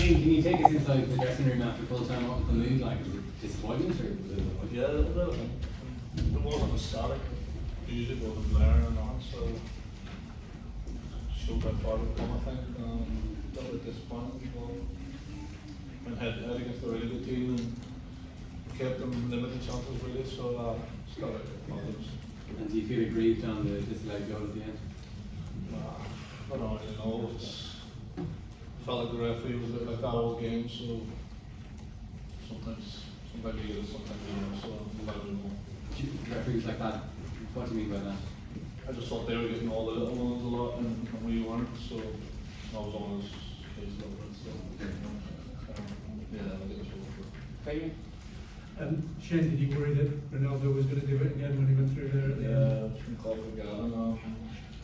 Shane, can you take us inside the dressing room after full time? What was the mood like? Was it disappointment or was it? Yeah, a little bit. It wasn't static. Usually wasn't blaring and on, so showed how far we've come, I think. A little bit disappointed. Went head to head against a really good team and kept them limited chances really, so started with positives. And do you feel aggrieved on the disallowed goal at the end? I don't really know. Felt like the referee was a bit like that all game, so sometimes you get it, sometimes you don't, so I don't really know. Referees like that, what do you mean by that? I just thought they were getting all the little ones a lot and we weren't, so I was on his case a little bit, so yeah, I think it's over. Shane, did you worry that Ronaldo was going to do it again when he went through there at the end? Yeah, from Club again.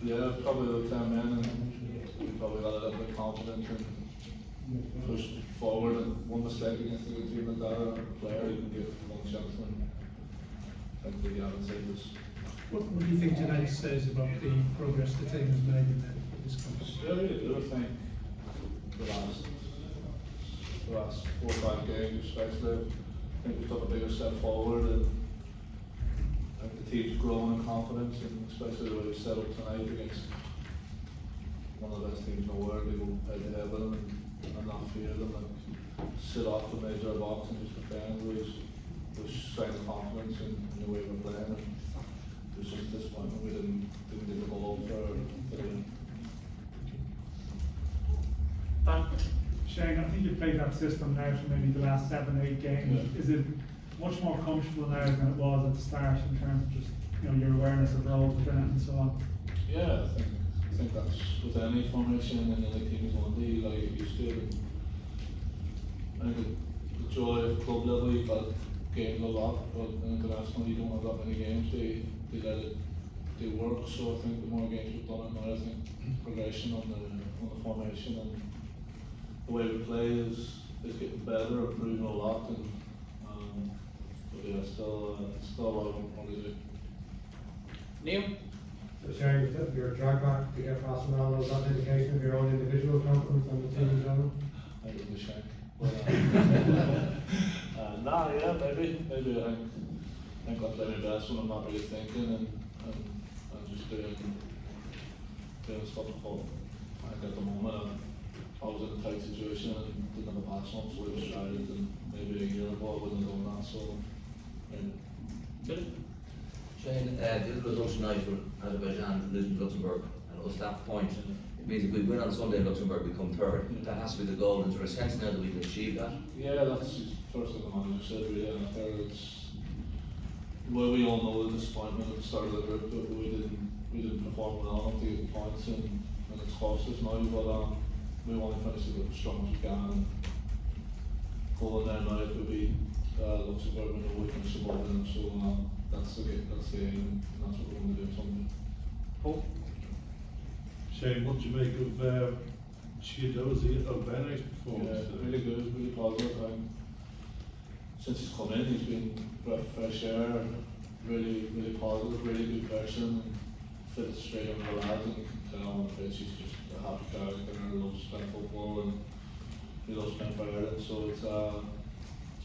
Yeah, probably the 10 men, and we probably got a little bit confident and pushed forward. And one mistake against a good team like that, or a player, you can get one chance. And I think we haven't saved us. What do you think tonight says about the progress the team has made in this competition? Yeah, really good, I think. The last 4 or 5 games, especially, I think we took a bigger step forward. And I think the team's grown in confidence, and especially the way we set up tonight against one of the best teams in the world. We go head to head with them and not fear them, and sit off the major box and just defend. Was sign of confidence in the way we're playing. And it was just disappointment we didn't get the ball for the win. Shane, I think you've played that system now for maybe the last 7 or 8 games. Yeah. Is it much more comfortable now than it was at the start in terms of just your awareness of roles within it and so on? Yeah, I think that's with any formation and any team is one day you like get used to it. I think the joy of club level, you've got games a lot, but in international you don't have that many games. They work. So I think the more games we've done it now, I think progression on the formation and the way we play is getting better, improving a lot, and but yeah, still a lot of work to do. Neil? So Shane, your drag back to get past Ronaldo, is that an indication of your own individual confidence and the team in general? I didn't shake. Nah, yeah, maybe I think I play my best when I'm not really thinking and just doing stuff at home. I think at the moment I was in a tight situation and didn't have a pass on, so I was shattered, and maybe a year ago I wouldn't have done that, so yeah. Shane, the results tonight were Azerbaijan losing to Luxembourg, and it was that point. It means if we win on Sunday, Luxembourg become third. That has to be the goal. Is there a sense now that we can achieve that? Yeah, that's the first thing the manager said, really, and I think well, we all know the disappointment at the start of the group, but we didn't perform well enough to get the points, and it's cost us now, but we want to finish it as strong as we can, and go in there now if we beat Luxembourg, we know we finish the ball in, so that's the aim, and that's what we're going to do on Sunday. Paul? Shane, what do you make of Chiedozie O'Bennett's performance? Yeah, really good, really positive. Since he's come in, he's been fresh air, really positive, really good person, and fits straight into the lads, and you can tell on the pitch he's just a happy character and loves playing football, and he loves playing for Ireland, so it's a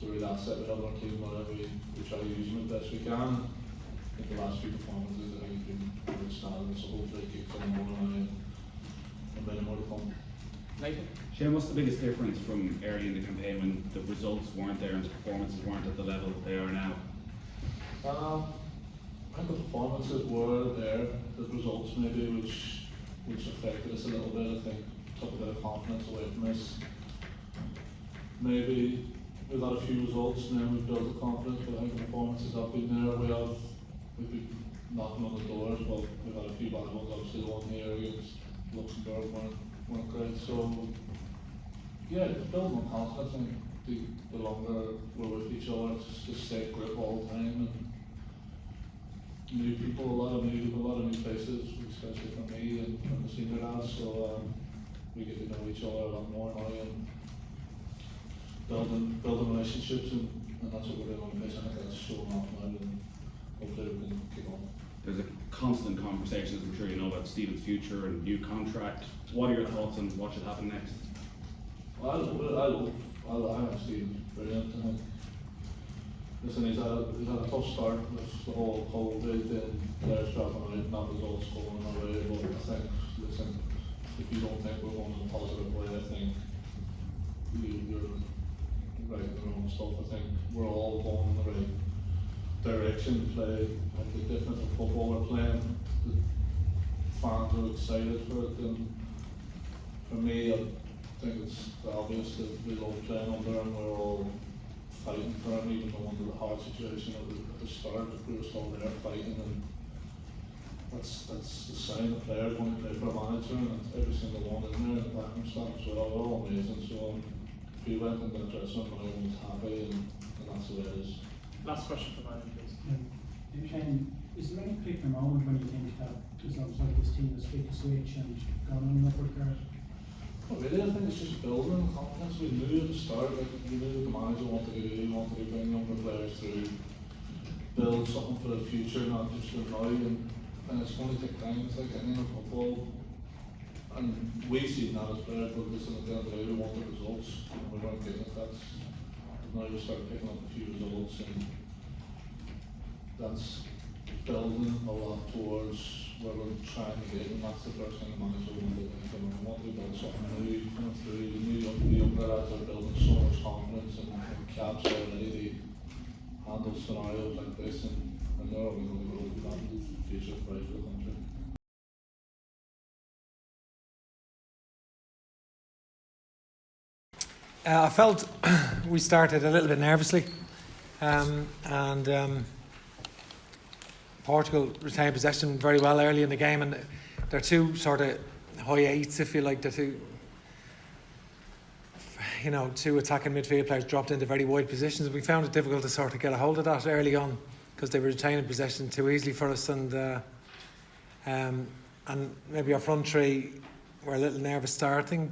real asset we have on our team, whenever we try to use him as best we can. I think the last few performances, I think he's been outstanding, so hopefully he keeps on more and many more to come. Nathan? Shane, what's the biggest difference from early in the campaign when the results weren't there and the performances weren't at the level that they are now? I think the performances were there, the results maybe which affected us a little bit. I think took a bit of confidence away from us. Maybe we got a few results and then we built the confidence, but I think the performances have been there. We've been knocking on the doors, but we've had a few bad ones. Obviously the one here against Luxembourg weren't great. So yeah, it's building on confidence. I think the longer we're with each other, it's just stay grip all the time, and new people, a lot of new faces, especially for me and the senior lads. So we get to know each other a lot more now and building relationships, and that's what we're doing on the pitch. I think that's showing off now, and hopefully we can keep on. There's a constant conversation, as I'm sure you know, about Stephen's future and new contract. What are your thoughts on what should happen next? I think Stephen's brilliant. I think. Listen, he's had a tough start with the whole COVID and players dropping out, not results going away. But I think, listen, if you don't think we're going in a positive way, I think you're right in the wrong stuff. I think we're all going in the right direction to play like the difference of football we're playing. The fans are excited for it, and for me, I think it's obvious that we love playing under and we're all fighting for it, even though under the hard situation at the start, we were still there fighting, and that's the sign of players want to play for a manager, and every single one in there in the backroom staff as well, they're all amazing. So if we went into the dressing room, everyone's happy, and that's the way it is. Last question from Ivan, please. Shane, is there any particular moment when you think that it's almost like this team has flicked a switch and gone on an upward curve? Not really, I think it's just building confidence. We knew at the start, like, we knew what the manager wanted to do. He wanted to bring younger players through, build something for the future, not just for now. And it's going to take time. It's like any other football. And we see that as players, but listen, at the end of the day, we want the results. And we weren't getting it. Now we start picking up a few results, and that's building a lot towards where we're trying to get, and that's the first thing the manager wanted. We want to build something new, coming through. The younger lads are building so much confidence and caps already to handle scenarios like this, and they're always going to go with that in the future for the country. I felt we started a little bit nervously, and Portugal retained possession very well early in the game, and they're two sort of high eights, if you like. They're two attacking midfield players dropped into very wide positions. We found it difficult to sort of get a hold of that early on because they were retaining possession too easily for us, and maybe our front three were a little nervous starting,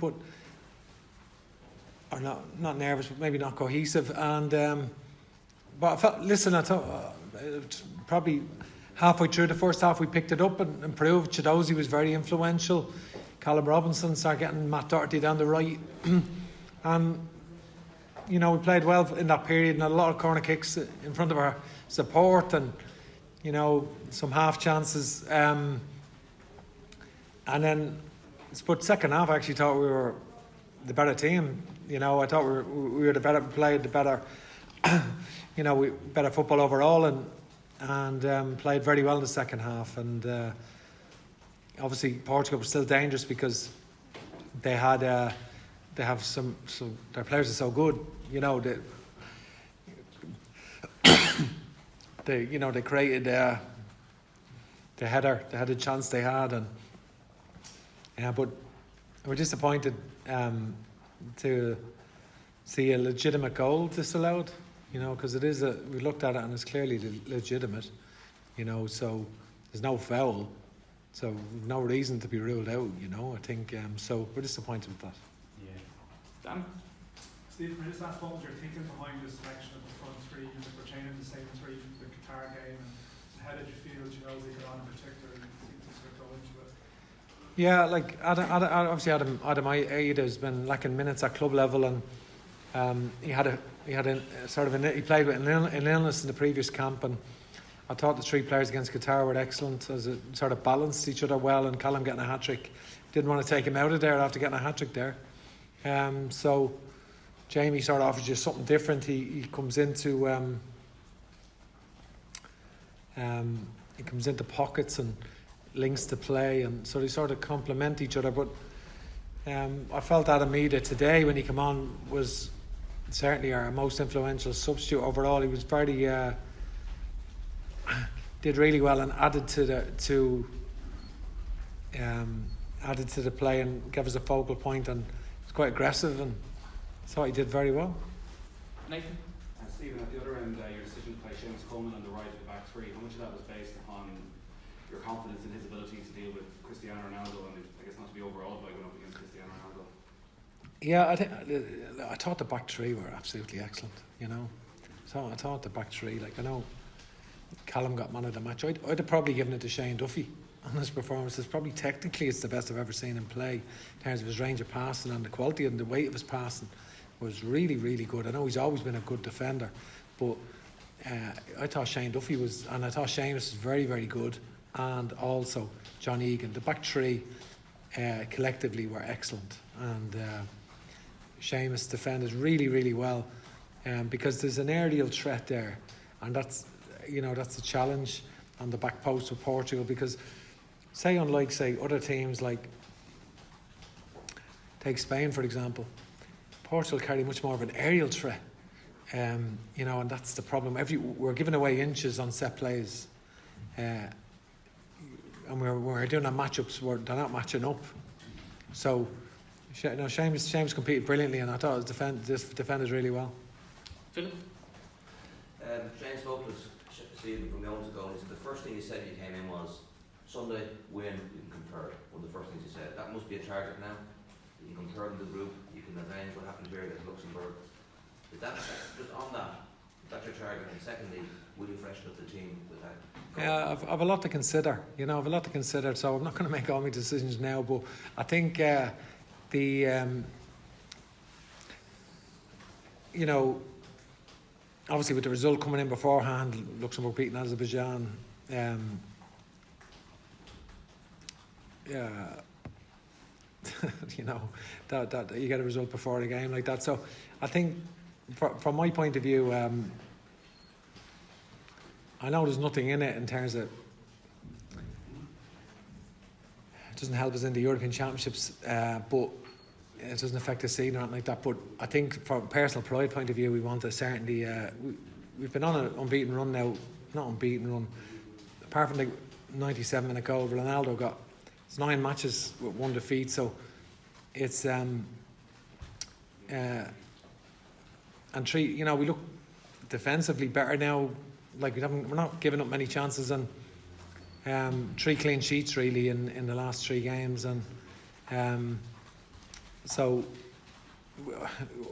or not nervous, but maybe not cohesive. And but I thought, probably halfway through the first half we picked it up and improved. Chidozie was very influential. Callum Robinson started getting Matt Doherty down the right. And we played well in that period, and had a lot of corner kicks in front of our support, and some half chances. And then, but second half I actually thought we were the better team. I thought we were the better, played the better, better football overall, and played very well in the second half. And obviously Portugal were still dangerous because they have some their players are so good. They created the header chance they had, and but we're disappointed to see a legitimate goal disallowed, because it is we looked at it and it's clearly legitimate, so there's no foul, so no reason to be ruled out, I think, so we're disappointed with that. Yeah. Dan? Steve, can I just ask what was your thinking behind the selection of the front three? We're changing the same three from the Qatar game, and how did you feel Chidozie got on in particular? And you think to sort of go into it? Yeah, like obviously Adam Aid has been lacking minutes at club level, and he played with an illness in the previous camp, and I thought the three players against Qatar were excellent, as it sort of balanced each other well, and Callum getting a hat-trick, didn't want to take him out of there after getting a hat-trick there. So Jamie sort of offers you something different. He comes into pockets and links to play, and so they sort of complement each other. But I felt Adam Mida today, when he came on, was certainly our most influential substitute overall. He was very did really well and added to the play and gave us a focal point, and was quite aggressive, and thought he did very well. Nathan? Stephen, at the other end, your decision to play Seamus Coleman on the right of the back three, how much of that was based upon your confidence in his ability to deal with Cristiano Ronaldo, and I guess not to be overawed by going up against Cristiano Ronaldo? Yeah, I thought the back three were absolutely excellent, So I thought the back three, I know Callum got man of the match. I'd have probably given it to Shane Duffy, on his performances. Probably technically it's the best I've ever seen him play in terms of his range of passing, and the quality and the weight of his passing was really, really good. I know he's always been a good defender, but I thought Shane Duffy was, and I thought Seamus was very, very good, and also John Egan. The back three collectively were excellent, and Seamus defended really, really well, because there's an aerial threat there, and that's a challenge on the back post of Portugal, because unlike other teams, like take Spain for example, Portugal carry much more of an aerial threat, and that's the problem. We're giving away inches on set plays, and we're doing our matchups, they're not matching up. So Seamus competed brilliantly, and I thought this defended really well. Philip? Shane spoke to Stephen from moments ago, and he said the first thing he said when he came in was, Sunday, win, you can come third. One of the first things he said. That must be a target now. You can come third in the group, you can avenge what happened here against Luxembourg. Is that, just on that, is that your target? And secondly, will you freshen up the team with that? Yeah, I've a lot to consider. I've a lot to consider, so I'm not going to make all my decisions now, but I think obviously with the result coming in beforehand, Luxembourg beating Azerbaijan, that you get a result before the game like that. So I think from my point of view, I know there's nothing in it in terms of, it doesn't help us in the European Championships, but it doesn't affect the season or anything like that. But I think from a personal pride point of view, we want to certainly, we've been on an unbeaten run now, not unbeaten run, apart from the 97-minute goal Ronaldo got. It's 9 matches with 1 defeat, so it's and we look defensively better now. Like we're not giving up many chances, and 3 clean sheets really in the last 3 games, and so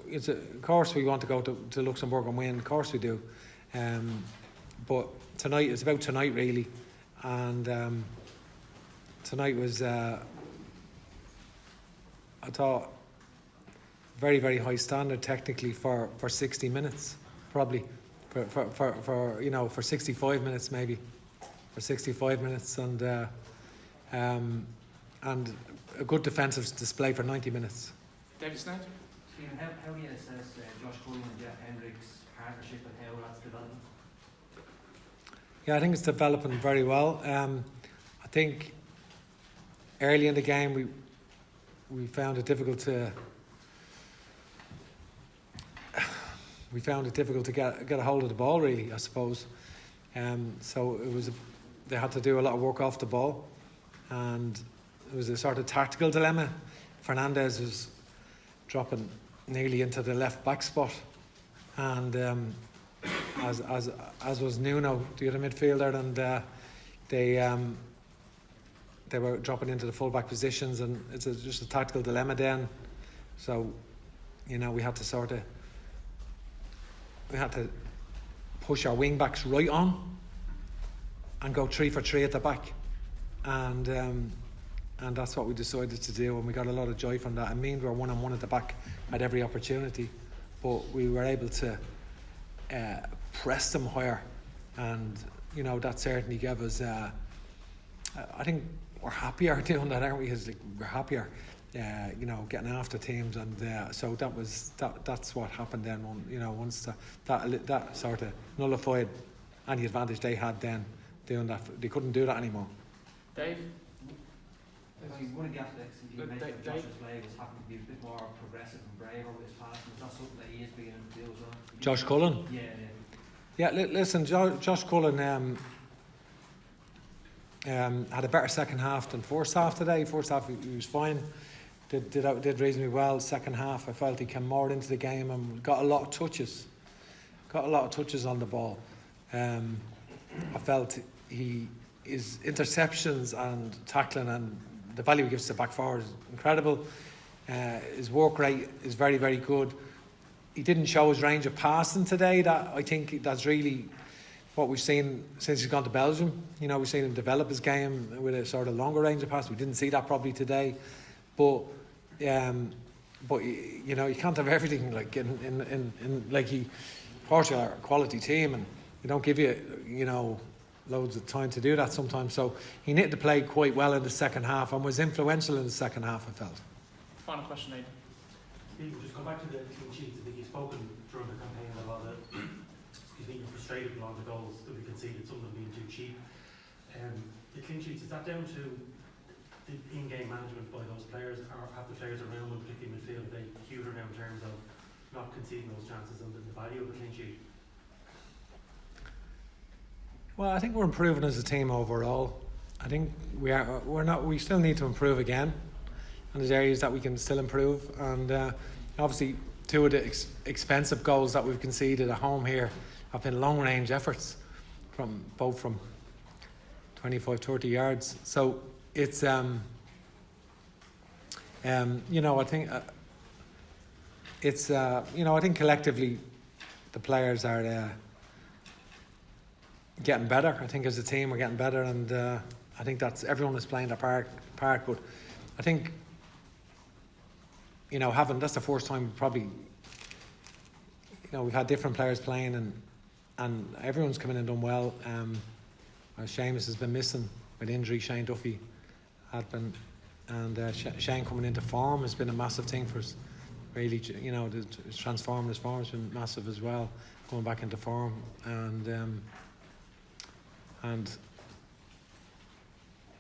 it's of course we want to go to Luxembourg and win. Of course we do, but tonight it's about tonight really, and tonight was I thought very, very high standard technically for 60 minutes probably. For 65 minutes maybe, for 65 minutes, and a good defensive display for 90 minutes. David Snyder? Stephen, how do you assess Josh Cullen and Jeff Hendrick's partnership and how that's developing? Yeah, I think it's developing very well. I think early in the game we found it difficult to get a hold of the ball really, I suppose. So they had to do a lot of work off the ball, and it was a sort of tactical dilemma. Fernandez was dropping nearly into the left back spot, and as was Nuno, the other midfielder, and they were dropping into the full back positions, and it's just a tactical dilemma then. So we had to push our wing backs right on and go 3 for 3 at the back, and that's what we decided to do, and we got a lot of joy from that. I mean, we were 1-on-1 at the back at every opportunity, but we were able to press them higher, and that certainly gave us. I think we're happier doing that, aren't we? Because we're happier, getting after teams, and so that's what happened then. Once that sort of nullified any advantage they had then doing that, they couldn't do that anymore. Dave? One of the aspects that you mentioned of Josh's play was having to be a bit more progressive and braver with his passing. Is that something that he is beginning to do as well? Josh Cullen? Yeah, listen, Josh Cullen had a better second half than first half today. First half he was fine, did reasonably well. Second half I felt he came more into the game and got a lot of touches on the ball. I felt his interceptions and tackling and the value he gives to the back forward is incredible. His work rate is very, very good. He didn't show his range of passing today. That I think that's really what we've seen since he's gone to Belgium. You know, we've seen him develop his game with a sort of longer range of pass. We didn't see that probably today, but you know, you can't have everything. Like in like Portugal are a quality team, and they don't give you know, loads of time to do that sometimes. So he needed to play quite well in the second half and was influential in the second half, I felt. Final question, Nathan. Steve, just come back to the clean sheets. I think you've spoken during the campaign a lot of, you're frustrated with a lot of the goals that we conceded, some of them being too cheap. The clean sheets, is that down to the in-game management by those players, or have the players around them, particularly midfield, they cuter now in terms of not conceding those chances and the value of a clean sheet? Well, I think we're improving as a team overall. I think we still need to improve again, and there's areas that we can still improve. And obviously, two of the expensive goals that we've conceded at home here have been long range efforts from 25-30 yards. So it's you know, I think it's you know, I think collectively the players are getting better. I think as a team we're getting better, and I think that's everyone is playing their part. But I think, you know, that's the first time probably, you know, we've had different players playing, and everyone's coming in and done well. Seamus has been missing with injury. Shane Duffy had been, and Shane coming into form has been a massive thing for us. Really, you know, transforming his form has been massive as well, going back into form, and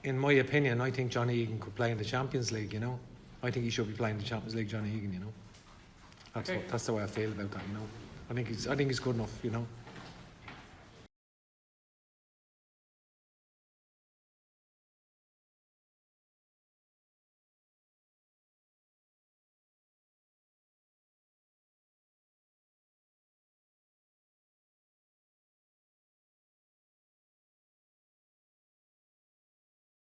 in my opinion, I think Johnny Egan could play in the Champions League. You know, I think he should be playing in the Champions League, Johnny Egan. You know, that's the way I feel about that. You know, I think he's good enough. You know.